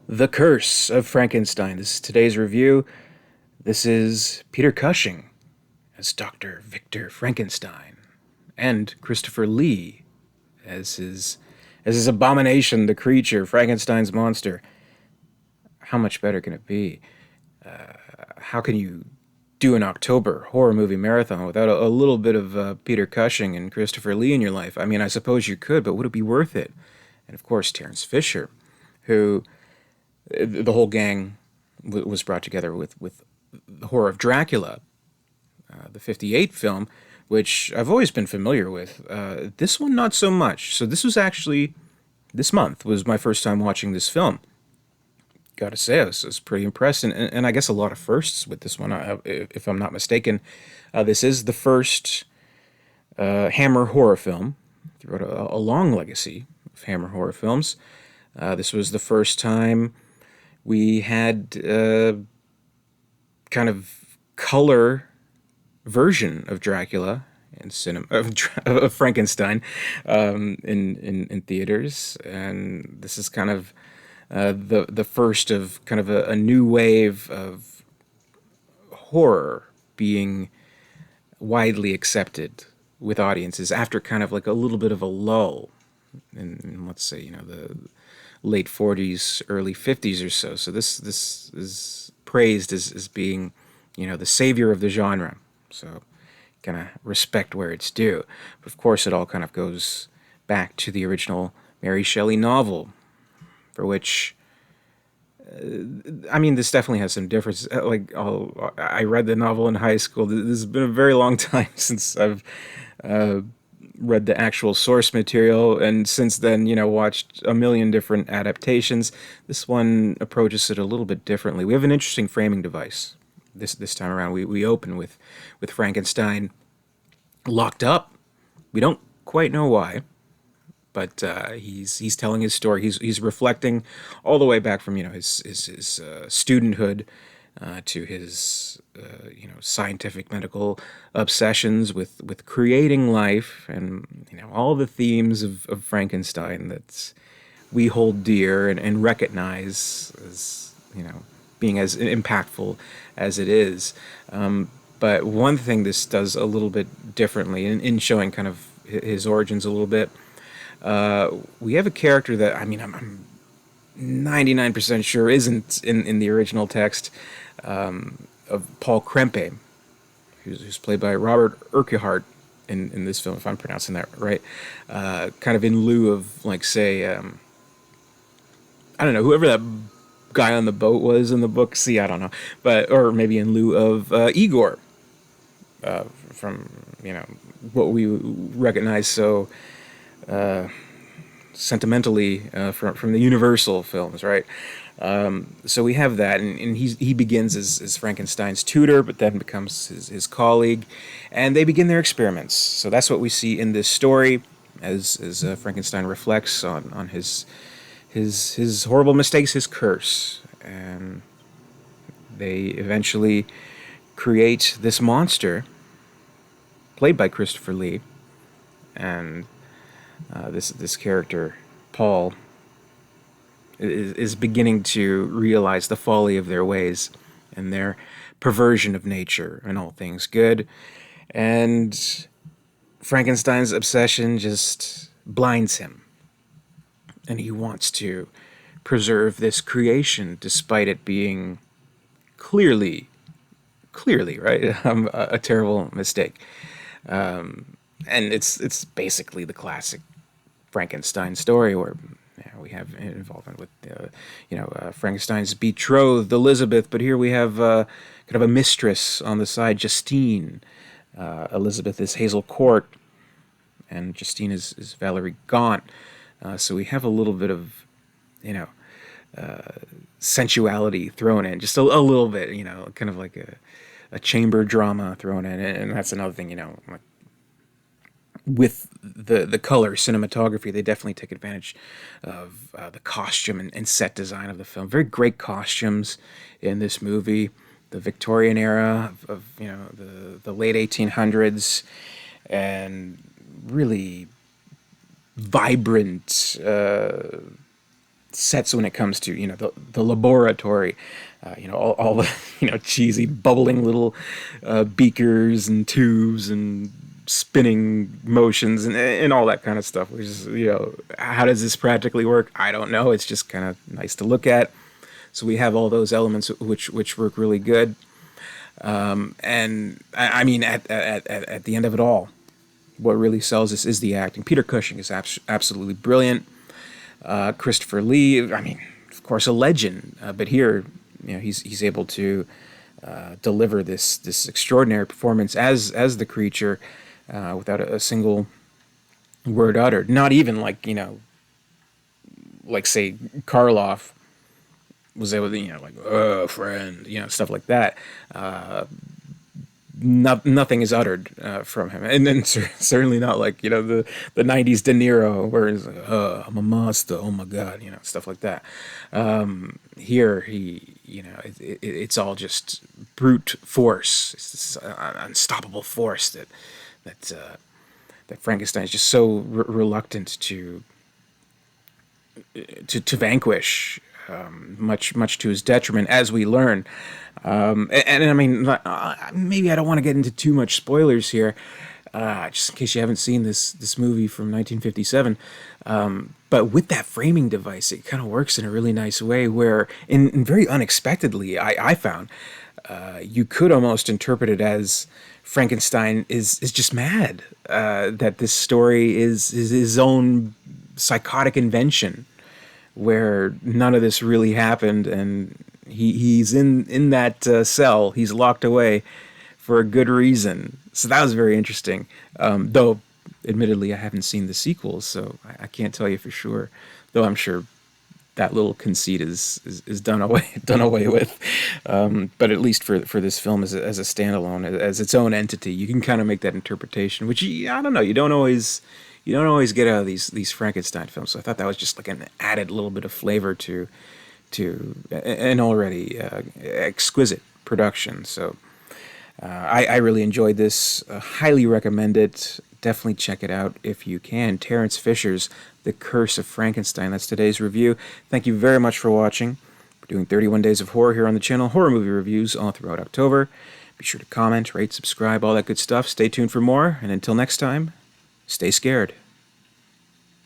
The Curse of Frankenstein. This is today's review. This is Peter Cushing as Dr. Victor Frankenstein and Christopher Lee as his abomination, the creature, Frankenstein's monster. How much better can it be? How can you do an October horror movie marathon without a little bit of Peter Cushing and Christopher Lee in your life? I mean, I suppose you could, but would it be worth it? And of course, Terence Fisher, who the whole gang was brought together with the horror of Dracula, the '58 film, which I've always been familiar with. This one, not so much. So this was actually this month was my first time watching this film. Got to say, I was pretty impressed, and I guess a lot of firsts with this one, if I'm not mistaken. This is the first Hammer horror film throughout a long legacy of Hammer horror films. This was the first time we had kind of color version of Dracula in cinema of Frankenstein in theaters, and this is kind of the first of kind of a new wave of horror being widely accepted with audiences after kind of like a little bit of a lull in let's say the late '40s, early '50s or so. So this is praised as being the savior of the genre. So kind of respect where it's due. But of course, it all kind of goes back to the original Mary Shelley novel, for which I mean, this definitely has some difference. I read the novel in high school. This has been a very long time since I've read the actual source material, and since then, watched a million different adaptations. This one approaches it a little bit differently. We have an interesting framing device this time around. We open with Frankenstein locked up. We don't quite know why, but he's telling his story. He's reflecting all the way back from his studenthood to his scientific medical obsessions with creating life, and all the themes of Frankenstein that we hold dear and recognize as being as impactful as it is. But one thing this does a little bit differently in showing kind of his origins a little bit. We have a character that I'm 99% sure isn't in the original text, of Paul Krempe, who's played by Robert Urquhart in this film, if I'm pronouncing that right. Kind of in lieu of, like, say, I don't know, whoever that guy on the boat was in the book. See, I don't know, but or maybe in lieu of Igor, from what we recognize so sentimentally from the Universal films, right? So we have that, and he begins as Frankenstein's tutor, but then becomes his colleague, and they begin their experiments. So that's what we see in this story, as Frankenstein reflects on his horrible mistakes, his curse, and they eventually create this monster, played by Christopher Lee, and this character, Paul, is beginning to realize the folly of their ways and their perversion of nature and all things good. And Frankenstein's obsession just blinds him. And he wants to preserve this creation despite it being clearly, right, a terrible mistake. And it's basically the classic Frankenstein story where we have involvement with Frankenstein's betrothed Elizabeth, but here we have kind of a mistress on the side, Justine. Elizabeth is Hazel Court, and Justine is Valerie Gaunt. So we have a little bit of sensuality thrown in, just a little bit, kind of like a chamber drama thrown in, and that's another thing, like, with the color cinematography, they definitely take advantage of the costume and set design of the film. Very great costumes in this movie. The Victorian era of the late 1800s, and really vibrant sets when it comes to, the laboratory, all the, cheesy bubbling little beakers and tubes and spinning motions and all that kind of stuff, which is, how does this practically work? I don't know. It's just kind of nice to look at. So we have all those elements which work really good. And I mean, at the end of it all, what really sells this is the acting. Peter Cushing is absolutely brilliant. Christopher Lee, I mean, of course, a legend. But here, he's able to deliver this extraordinary performance as the creature, without a single word uttered. Not even like say Karloff was able to, friend, stuff like that. Nothing is uttered from him, and then certainly not like the '90s De Niro, where he's like, I'm a monster, oh my god, stuff like that. Here he, it's all just brute force. It's this unstoppable force that Frankenstein is just so reluctant to vanquish, much to his detriment, as we learn. And I mean, maybe I don't want to get into too much spoilers here, just in case you haven't seen this movie from 1957. But with that framing device, it kind of works in a really nice way where, in very unexpectedly, I found, you could almost interpret it as Frankenstein is just mad, that this story is his own psychotic invention, where none of this really happened, and he's in that cell. He's locked away for a good reason. So that was very interesting. Though, admittedly, I haven't seen the sequels, so I can't tell you for sure. Though I'm sure that little conceit is done away with. But at least for this film as a standalone, as its own entity, you can kind of make that interpretation. Which I don't know. You don't always get out of these Frankenstein films. So I thought that was just like an added little bit of flavor to an already exquisite production. So I really enjoyed this. Highly recommend it. Definitely check it out if you can. Terence Fisher's The Curse of Frankenstein. That's today's review. Thank you very much for watching. We're doing 31 Days of Horror here on the channel. Horror movie reviews all throughout October. Be sure to comment, rate, subscribe, all that good stuff. Stay tuned for more. And until next time, stay scared.